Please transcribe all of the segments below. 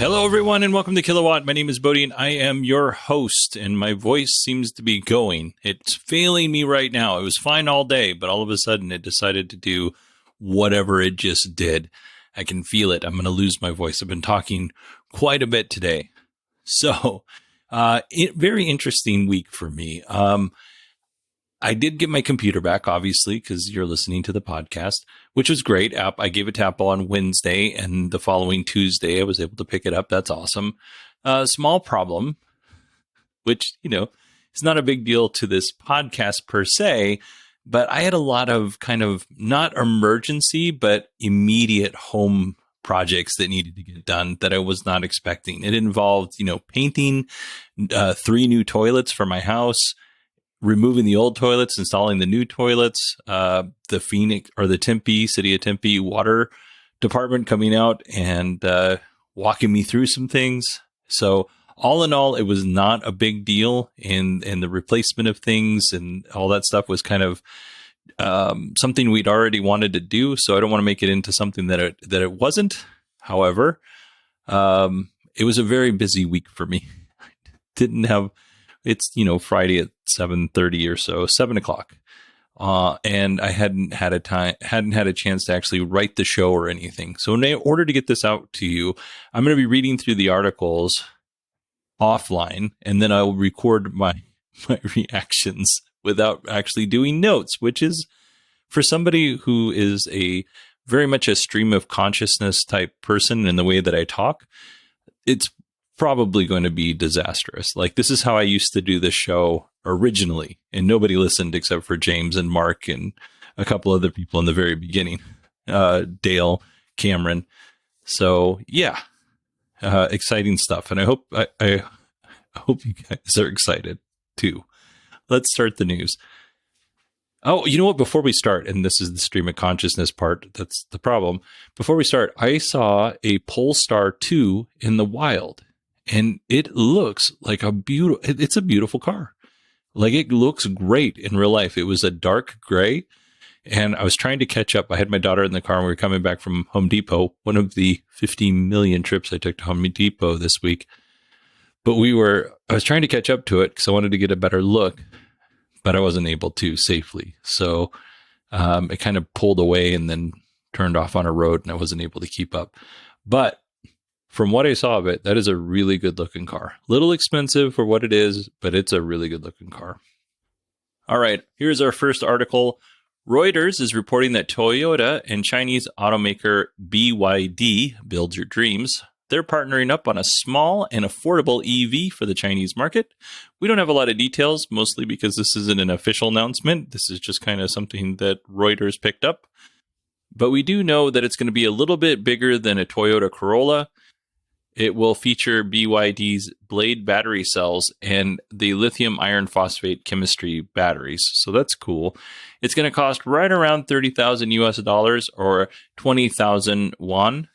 Hello, everyone, and welcome to Kilowatt. My name is Bodie, and I am your host, and my voice seems to be going. It's failing me right now. It was fine all day, but all of a sudden it decided to do whatever it just did. I can feel it. I'm going to lose my voice. I've been talking quite a bit today. So, very interesting week for me. I did get my computer back, obviously, because you're listening to the podcast, which was great. I gave it to Apple on Wednesday, and the following Tuesday, I was able to pick it up. That's awesome. Small problem, which, is not a big deal to this podcast per se, but I had a lot of kind of not emergency, but immediate home projects that needed to get done that I was not expecting. It involved, painting 3 new toilets for my house, removing the old toilets, installing the new toilets, the Phoenix or the Tempe, City of Tempe water department coming out and walking me through some things. So all in all, it was not a big deal, and the replacement of things and all that stuff was kind of something we'd already wanted to do. So I don't want to make it into something that it wasn't. However, it was a very busy week for me. I didn't have. It's, Friday at 7:30 or so, 7 o'clock. And I hadn't had a chance to actually write the show or anything. So in order to get this out to you, I'm going to be reading through the articles offline, and then I'll record my reactions without actually doing notes, which is, for somebody who is very much a stream of consciousness type person in the way that I talk, it's probably going to be disastrous. Like, this is how I used to do this show originally, and nobody listened except for James and Mark and a couple other people in the very beginning, Dale, Cameron. So yeah, exciting stuff, and I hope you guys are excited too. Let's start the news. Oh, you know what? Before we start, and this is the stream of consciousness part, that's the problem. Before we start, I saw a Polestar 2 in the wild. And it looks like it's a beautiful car. Like, it looks great in real life. It was a dark gray, and I was trying to catch up. I had my daughter in the car, and we were coming back from Home Depot, one of the 50 million trips I took to Home Depot this week. But I was trying to catch up to it because I wanted to get a better look, but I wasn't able to safely. So it kind of pulled away and then turned off on a road, and I wasn't able to keep up. But from what I saw of it, that is a really good looking car. Little expensive for what it is, but it's a really good looking car. All right, here's our first article. Reuters is reporting that Toyota and Chinese automaker BYD, build your dreams, they're partnering up on a small and affordable EV for the Chinese market. We don't have a lot of details, mostly because this isn't an official announcement. This is just kind of something that Reuters picked up. But we do know that it's going to be a little bit bigger than a Toyota Corolla. It will feature BYD's Blade battery cells and the lithium iron phosphate chemistry batteries. So that's cool. It's going to cost right around $30,000 or 20,000 won.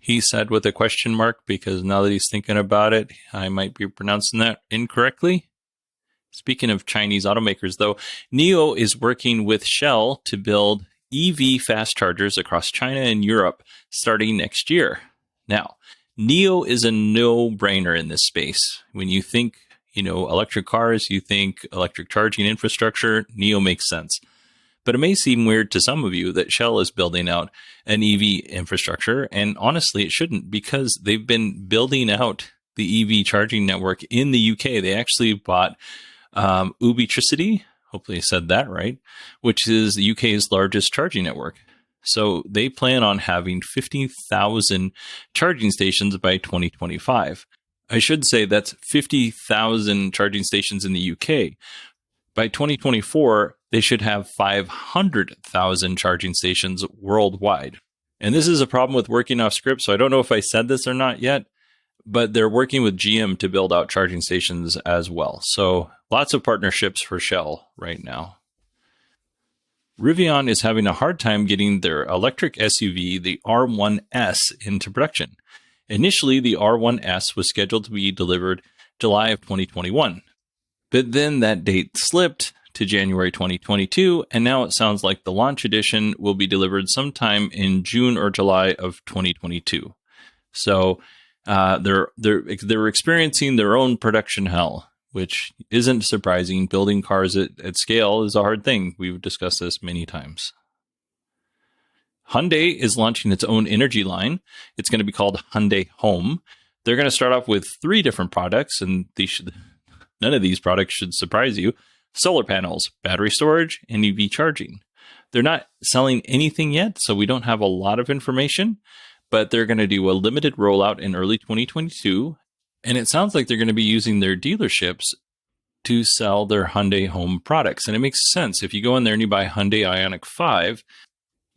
He said with a question mark, because now that he's thinking about it, I might be pronouncing that incorrectly. Speaking of Chinese automakers, though, NIO is working with Shell to build EV fast chargers across China and Europe starting next year. Now, NIO is a no-brainer in this space. When you think, electric cars, you think electric charging infrastructure, NIO makes sense. But it may seem weird to some of you that Shell is building out an EV infrastructure, and honestly, it shouldn't, because they've been building out the EV charging network in the UK. They actually bought EVrivian, hopefully I said that right, which is the UK's largest charging network. So they plan on having 50,000 charging stations by 2025. I should say that's 50,000 charging stations in the UK. By 2024, they should have 500,000 charging stations worldwide. And this is a problem with working off script, so I don't know if I said this or not yet, but they're working with GM to build out charging stations as well. So lots of partnerships for Shell right now. Rivian is having a hard time getting their electric SUV, the R1S, into production. Initially, the R1S was scheduled to be delivered July of 2021, but then that date slipped to January 2022, and now it sounds like the launch edition will be delivered sometime in June or July of 2022. So they're experiencing their own production hell, which isn't surprising. Building cars at scale is a hard thing. We've discussed this many times. Hyundai is launching its own energy line. It's going to be called Hyundai Home. They're going to start off with 3 different products, and none of these products should surprise you. Solar panels, battery storage, and EV charging. They're not selling anything yet, so we don't have a lot of information, but they're going to do a limited rollout in early 2022, and it sounds like they're going to be using their dealerships to sell their Hyundai Home products. And it makes sense. If you go in there and you buy a Hyundai Ioniq 5,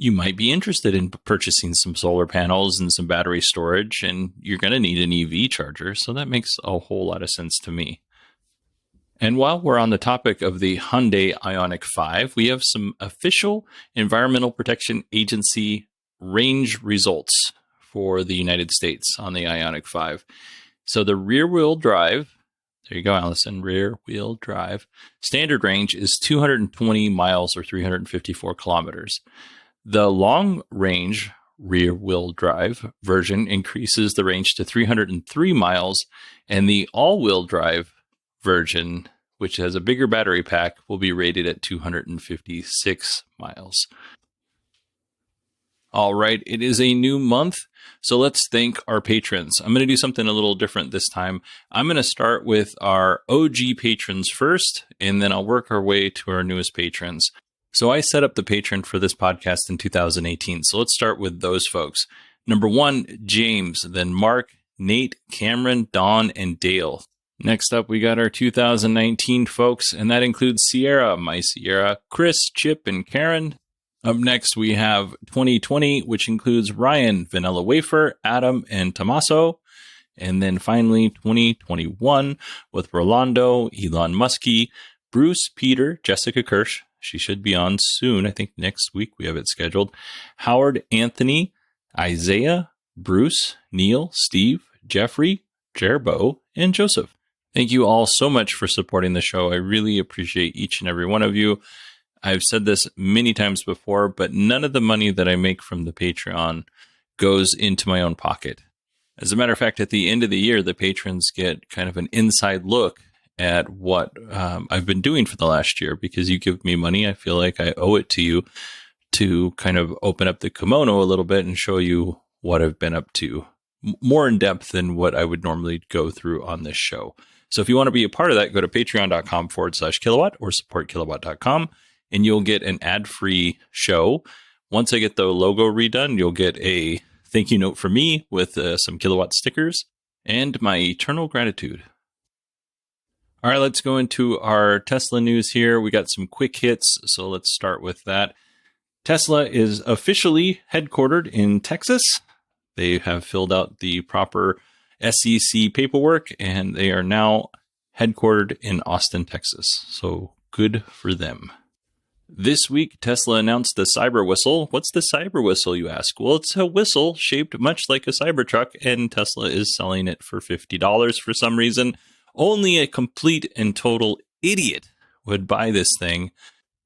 you might be interested in purchasing some solar panels and some battery storage, and you're going to need an EV charger. So that makes a whole lot of sense to me. And while we're on the topic of the Hyundai Ioniq 5, we have some official Environmental Protection Agency range results for the United States on the Ioniq 5. So the rear-wheel drive, there you go, Allison, rear-wheel drive, standard range is 220 miles or 354 kilometers. The long-range rear-wheel drive version increases the range to 303 miles, and the all-wheel drive version, which has a bigger battery pack, will be rated at 256 miles. All right, it is a new month, so let's thank our patrons. I'm going to do something a little different this time. I'm going to start with our OG patrons first, and then I'll work our way to our newest patrons. So I set up the Patreon for this podcast in 2018. So let's start with those folks. Number 1, James, then Mark, Nate, Cameron, Don, and Dale. Next up, we got our 2019 folks, and that includes Sierra, My Sierra, Chris, Chip, and Karen. Up next, we have 2020, which includes Ryan, Vanilla Wafer, Adam, and Tommaso. And then finally, 2021 with Rolando, Elon Muskie, Bruce, Peter, Jessica Kirsch. She should be on soon. I think next week we have it scheduled. Howard, Anthony, Isaiah, Bruce, Neil, Steve, Jeffrey, Jerbo, and Joseph. Thank you all so much for supporting the show. I really appreciate each and every one of you. I've said this many times before, but none of the money that I make from the Patreon goes into my own pocket. As a matter of fact, at the end of the year, the patrons get kind of an inside look at what I've been doing for the last year. Because you give me money, I feel like I owe it to you to kind of open up the kimono a little bit and show you what I've been up to more in depth than what I would normally go through on this show. So if you want to be a part of that, go to patreon.com/kilowatt or supportkilowatt.com, and you'll get an ad-free show. Once I get the logo redone, you'll get a thank you note from me with some Kilowatt stickers and my eternal gratitude. All right, let's go into our Tesla news here. We got some quick hits, so let's start with that. Tesla is officially headquartered in Texas. They have filled out the proper SEC paperwork, and they are now headquartered in Austin, Texas. So good for them. This week, Tesla announced the Cyber Whistle. What's the Cyber Whistle, you ask? Well, it's a whistle shaped much like a Cybertruck, and Tesla is selling it for $50 for some reason. Only a complete and total idiot would buy this thing.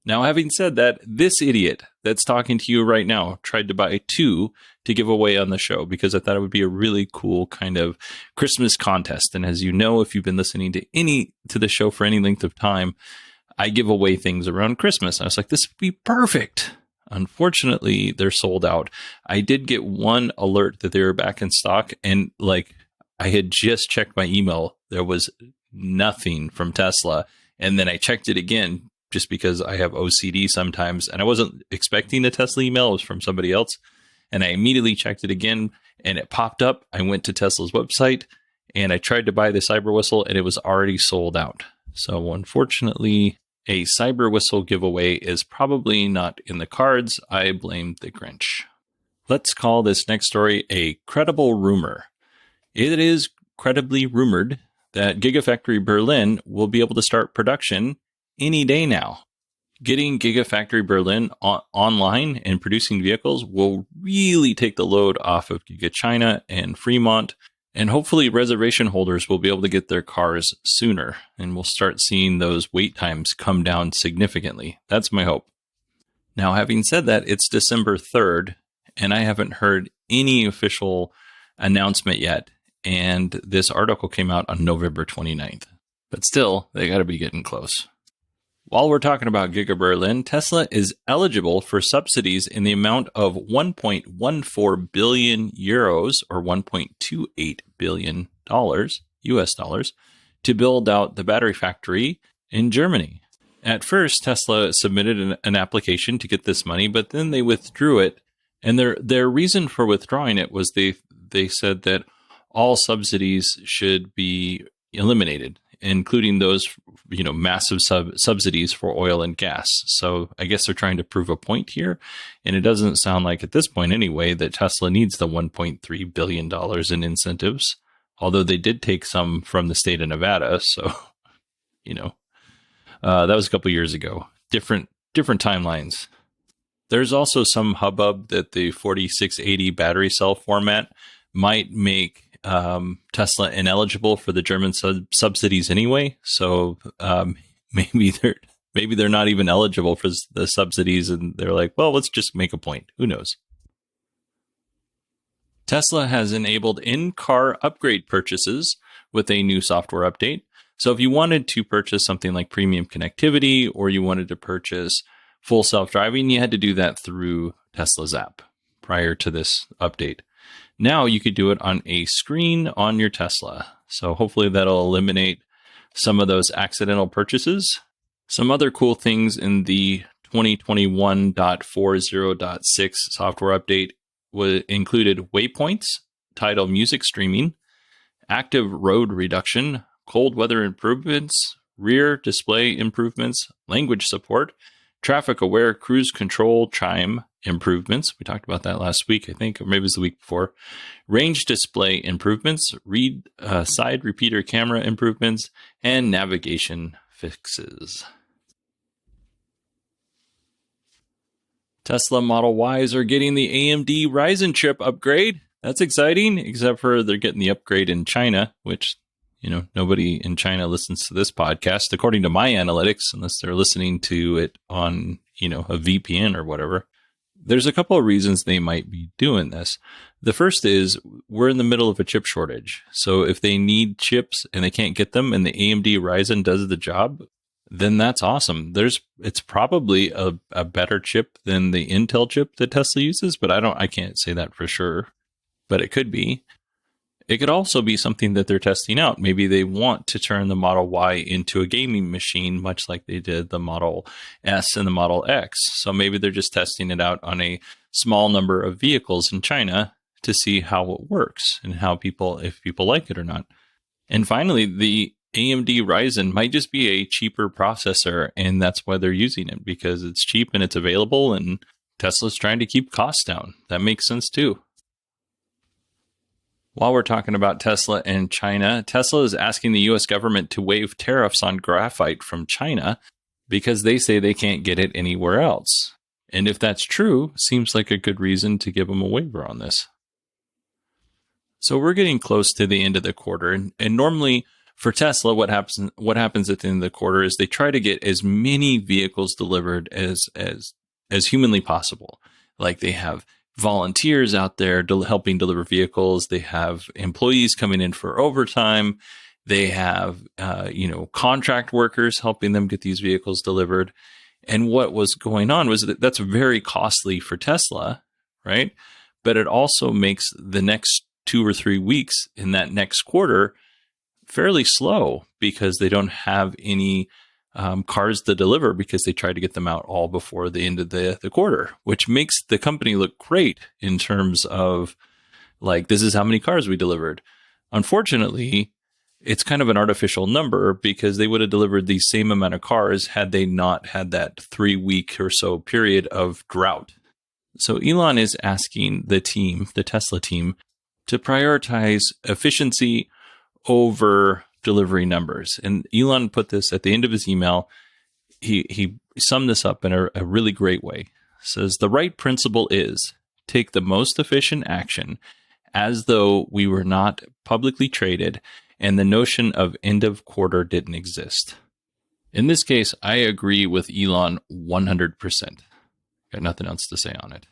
Now, having said that, this idiot that's talking to you right now tried to buy 2 to give away on the show because I thought it would be a really cool kind of Christmas contest. And as you know, if you've been listening to the show for any length of time, I give away things around Christmas. I was like, this would be perfect. Unfortunately, they're sold out. I did get one alert that they were back in stock, and I had just checked my email. There was nothing from Tesla. And then I checked it again just because I have OCD sometimes. And I wasn't expecting a Tesla email. It was from somebody else. And I immediately checked it again and it popped up. I went to Tesla's website and I tried to buy the Cyber Whistle and it was already sold out. So unfortunately, a Cyber Whistle giveaway is probably not in the cards. I blame the Grinch. Let's call this next story a credible rumor. It is credibly rumored that Gigafactory Berlin will be able to start production any day now. Getting Gigafactory Berlin online and producing vehicles will really take the load off of Giga China and Fremont, and hopefully reservation holders will be able to get their cars sooner, and we'll start seeing those wait times come down significantly. That's my hope. Now, having said that, it's December 3rd, and I haven't heard any official announcement yet. and this article came out on November 29th. But still, they got to be getting close. While we're talking about Giga Berlin, Tesla is eligible for subsidies in the amount of 1.14 billion euros or $1.28 billion US dollars to build out the battery factory in Germany. At first, Tesla submitted an application to get this money, but then they withdrew it. And their reason for withdrawing it was they said that all subsidies should be eliminated, including those, massive subsidies for oil and gas. So I guess they're trying to prove a point here. And it doesn't sound like at this point anyway that Tesla needs the $1.3 billion in incentives, although they did take some from the state of Nevada. So, that was a couple years ago. Different timelines. There's also some hubbub that the 4680 battery cell format might make Tesla ineligible for the German subsidies anyway. So maybe they're not even eligible for the subsidies, and they're like, well, let's just make a point. Who knows? Tesla has enabled in-car upgrade purchases with a new software update. So if you wanted to purchase something like premium connectivity, or you wanted to purchase full self-driving, you had to do that through Tesla's app prior to this update. Now you could do it on a screen on your Tesla. So hopefully that'll eliminate some of those accidental purchases. Some other cool things in the 2021.40.6 software update included waypoints, tidal music streaming, active road reduction, cold weather improvements, rear display improvements, language support, traffic-aware cruise control chime improvements. We talked about that last week, I think, or maybe it was the week before. Range display improvements, side repeater camera improvements, and navigation fixes. Tesla Model Ys are getting the AMD Ryzen chip upgrade. That's exciting, except for they're getting the upgrade in China, which nobody in China listens to this podcast, according to my analytics, unless they're listening to it on, a VPN or whatever. There's a couple of reasons they might be doing this. The first is we're in the middle of a chip shortage. So if they need chips and they can't get them and the AMD Ryzen does the job, then that's awesome. It's probably a better chip than the Intel chip that Tesla uses, but I can't say that for sure, but it could be. It could also be something that they're testing out. Maybe they want to turn the Model Y into a gaming machine, much like they did the Model S and the Model X. So maybe they're just testing it out on a small number of vehicles in China to see how it works and if people like it or not. And finally, the AMD Ryzen might just be a cheaper processor, and that's why they're using it, because it's cheap and it's available, and Tesla's trying to keep costs down. That makes sense too. While we're talking about Tesla and China, Tesla is asking the U.S. government to waive tariffs on graphite from China because they say they can't get it anywhere else. And if that's true, seems like a good reason to give them a waiver on this. So we're getting close to the end of the quarter, and normally for Tesla, what happens at the end of the quarter is they try to get as many vehicles delivered as humanly possible. Like they have volunteers out there helping deliver vehicles. They have employees coming in for overtime. They have, contract workers helping them get these vehicles delivered. And what was going on was that's very costly for Tesla, right? But it also makes the next 2 or 3 weeks in that next quarter fairly slow because they don't have any cars to deliver because they try to get them out all before the end of the quarter, which makes the company look great in terms of like, this is how many cars we delivered. Unfortunately, it's kind of an artificial number because they would have delivered the same amount of cars had they not had that 3-week or so period of drought. So Elon is asking the Tesla team, to prioritize efficiency over delivery numbers. And Elon put this at the end of his email. He summed this up in a really great way. Says, the right principle is take the most efficient action as though we were not publicly traded and the notion of end of quarter didn't exist. In this case, I agree with Elon 100%. Got nothing else to say on it.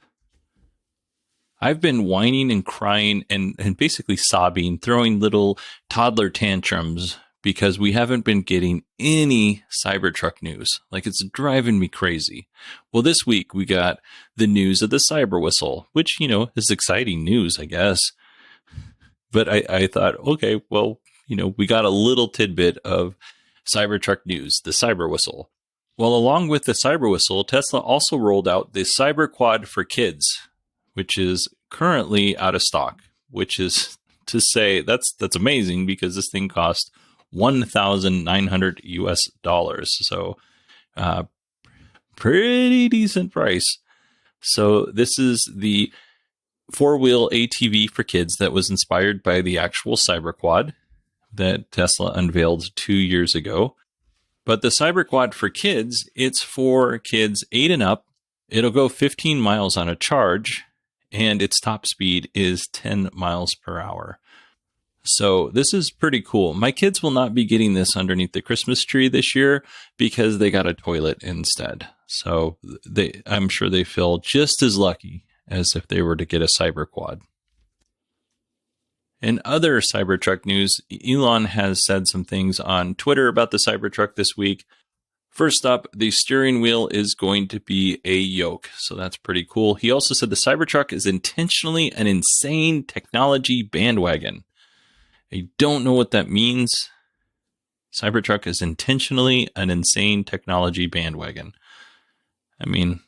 I've been whining and crying and basically sobbing, throwing little toddler tantrums because we haven't been getting any Cybertruck news. Like, it's driving me crazy. Well, this week we got the news of the Cyber Whistle, which, is exciting news, I guess. But I thought, okay, well, we got a little tidbit of Cybertruck news, the Cyber Whistle. Well, along with the Cyber Whistle, Tesla also rolled out the CyberQuad for Kids, which is currently out of stock, which is to say that's amazing because this thing cost $1,900 US. So, pretty decent price. So this is the 4-wheel ATV for kids that was inspired by the actual CyberQuad that Tesla unveiled 2 years ago. But the CyberQuad for kids, it's for kids 8 and up. It'll go 15 miles on a charge, and its top speed is 10 miles per hour. So this is pretty cool. My kids will not be getting this underneath the Christmas tree this year because they got a toilet instead. So I'm sure they feel just as lucky as if they were to get a CyberQuad. In other Cybertruck news, Elon has said some things on Twitter about the Cybertruck this week. First up, the steering wheel is going to be a yoke, so that's pretty cool. He also said the Cybertruck is intentionally an insane technology bandwagon. I don't know what that means. Cybertruck is intentionally an insane technology bandwagon. I mean,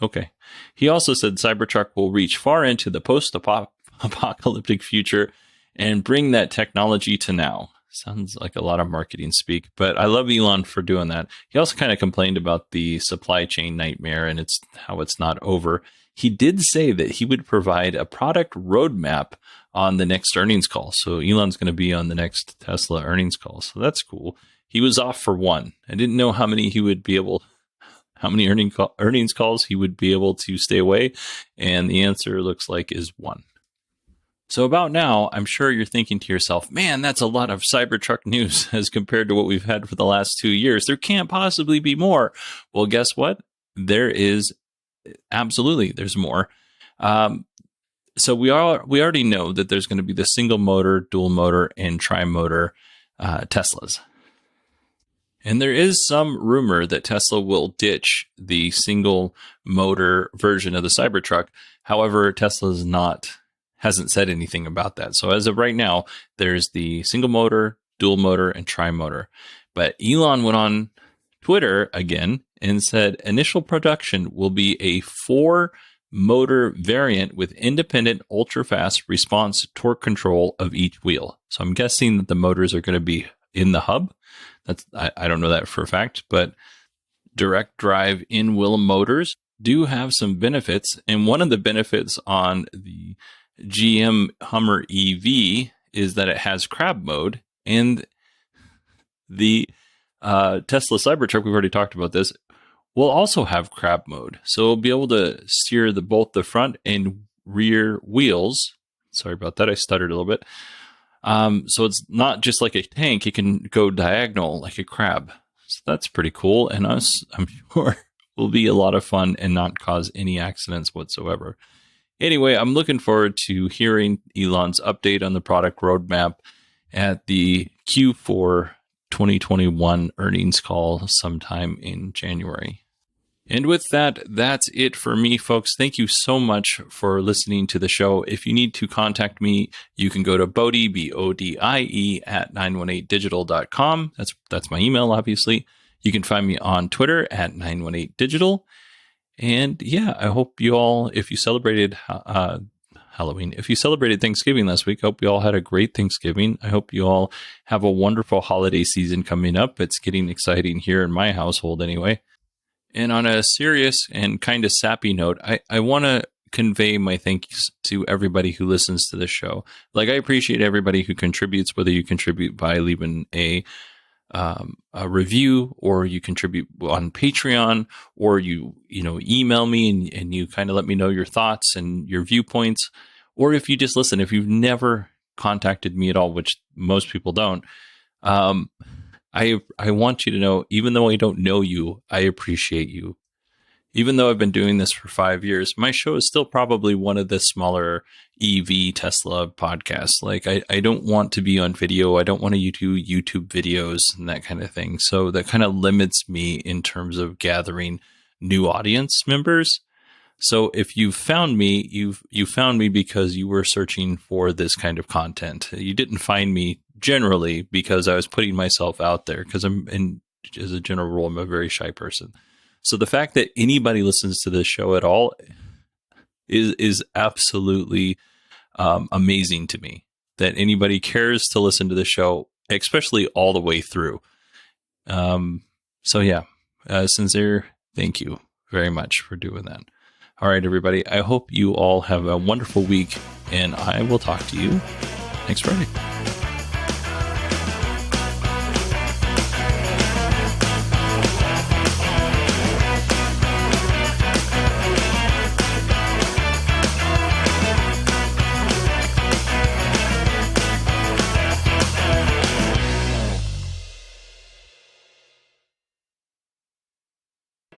okay. He also said Cybertruck will reach far into the post-apocalyptic future and bring that technology to now. Sounds like a lot of marketing speak, but I love Elon for doing that. He also kind of complained about the supply chain nightmare and how it's not over. He did say that he would provide a product roadmap on the next earnings call. So Elon's going to be on the next Tesla earnings call. So that's cool. He was off for one. I didn't know how many earnings calls he would be able to stay away. And the answer looks like is one. So about now, I'm sure you're thinking to yourself, man, that's a lot of Cybertruck news as compared to what we've had for the last 2 years. There can't possibly be more. Well, guess what? There is absolutely, there's more. So we already know that there's going to be the single motor, dual motor, and tri-motor Teslas. And there is some rumor that Tesla will ditch the single motor version of the Cybertruck. However, Tesla's hasn't said anything about that. So as of right now, there's the single motor, dual motor, and tri-motor. But Elon went on Twitter again and said initial production will be a 4-motor variant with independent ultra-fast response torque control of each wheel. So I'm guessing that the motors are going to be in the hub. I don't know that for a fact, but direct drive in-wheel motors do have some benefits. And one of the benefits on the GM Hummer EV is that it has crab mode, and the Tesla Cybertruck, we've already talked about this, will also have crab mode. So it'll be able to steer both the front and rear wheels. Sorry about that. I stuttered a little bit. So it's not just like a tank. It can go diagonal like a crab. So that's pretty cool. And I'm sure will be a lot of fun and not cause any accidents whatsoever. Anyway, I'm looking forward to hearing Elon's update on the product roadmap at the Q4 2021 earnings call sometime in January. And with that, that's it for me, folks. Thank you so much for listening to the show. If you need to contact me, you can go to Bodie, BODIE, at 918digital.com. That's my email, obviously. You can find me on Twitter at 918digital. And yeah, I hope you all, if you celebrated Halloween, if you celebrated Thanksgiving last week, I hope you all had a great Thanksgiving. I hope you all have a wonderful holiday season coming up. It's getting exciting here in my household anyway. And on a serious and kind of sappy note, I want to convey my thanks to everybody who listens to this show. Like, I appreciate everybody who contributes, whether you contribute by leaving a review, or you contribute on Patreon, or you email me and you kind of let me know your thoughts and your viewpoints, or if you just listen. If you've never contacted me at all, which most people don't, I want you to know, even though I don't know you, I appreciate you. Even though I've been doing this for 5 years, my show is still probably one of the smaller EV Tesla podcasts. Like I don't want to be on video. I don't want to do YouTube videos and that kind of thing. So that kind of limits me in terms of gathering new audience members. So if you found me, you found me because you were searching for this kind of content. You didn't find me generally because I was putting myself out there, because as a general rule, I'm a very shy person. So the fact that anybody listens to this show at all is absolutely amazing to me. That anybody cares to listen to the show, especially all the way through. So yeah, sincere thank you very much for doing that. All right, everybody. I hope you all have a wonderful week, and I will talk to you next Friday.